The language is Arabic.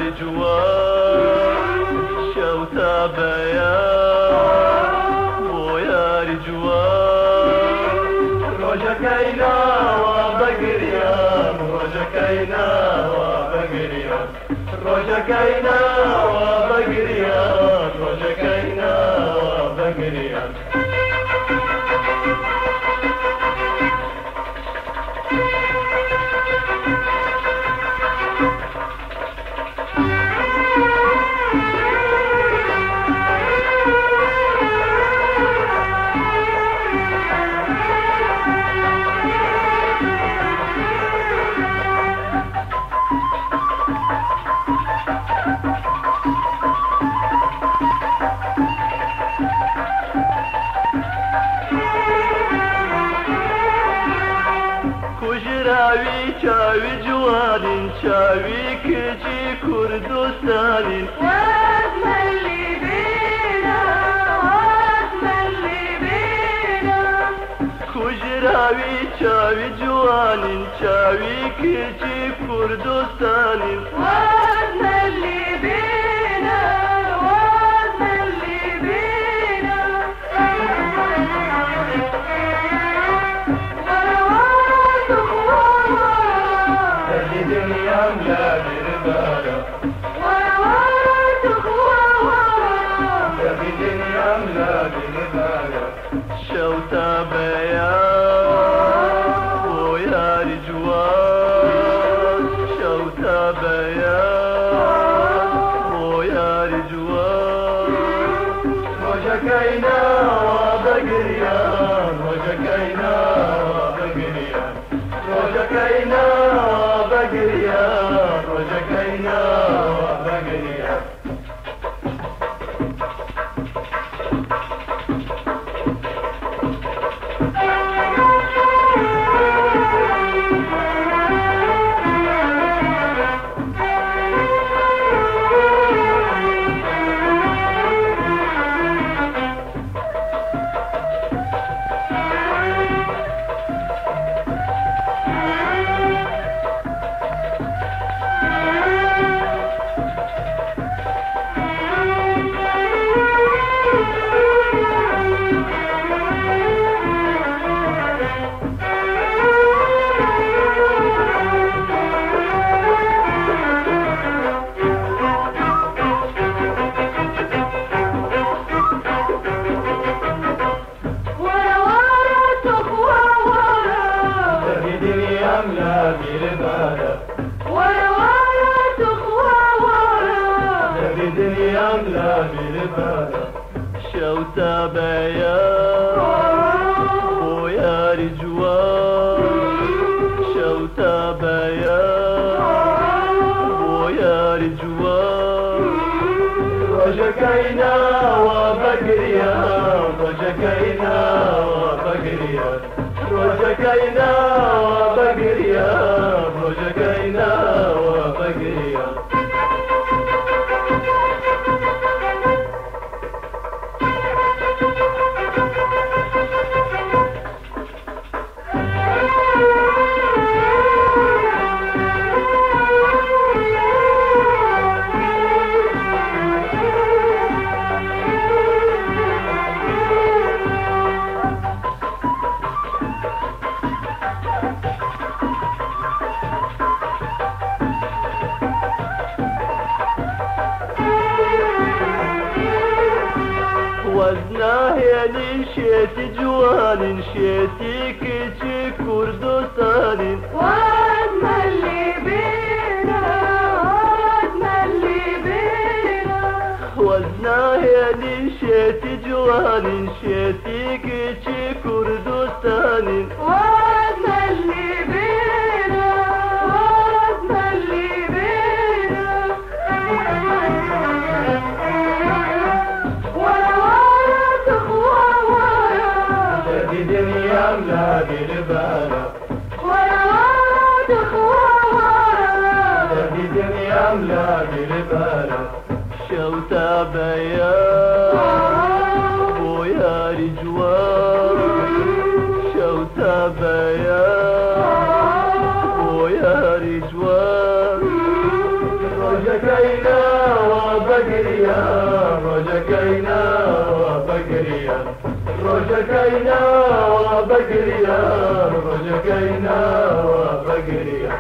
رجوان شوتا بيان بويا رجوان روجكينا وبقريان روجكينا وبقريان روجكينا وبقريان روجكينا وبقريان راوي چاوي جوانين چاوي كجي كردستانين واسملي بينا واسملي بينا كجراوي چاوي جوانين چاوي كجي كردستانين واسملي بينا واسملي بينا شوتا بيان ويا رجوان شوتا بيان ويا رجوان روجكينا وبقريان روجكينا وبقريان روجكينا وبقريان روجكينا وبقريان شوتا بيان بويا رجوان شوتا بيان بويا رجوان روجكينا وبقريان روجكينا وبقريان روجكينا وبقريان روجكينا وبقريان وزناه يعني شيتي جوان شيتي كيتي كردستان واسملي بينا واسملي بينا وزناه يعني شيتي جوان شيتي كيتي كردستان واسملي بينا واسملي بينا أملاقي البالة ورواد خوارا في دنيا أملاقي البالة شوتا بيان بويا رجوان شوتا بيان بويا رجوان روجكينا بقريا رجكينا وبقريا رجكينا وبقريا رجكينا وبقريا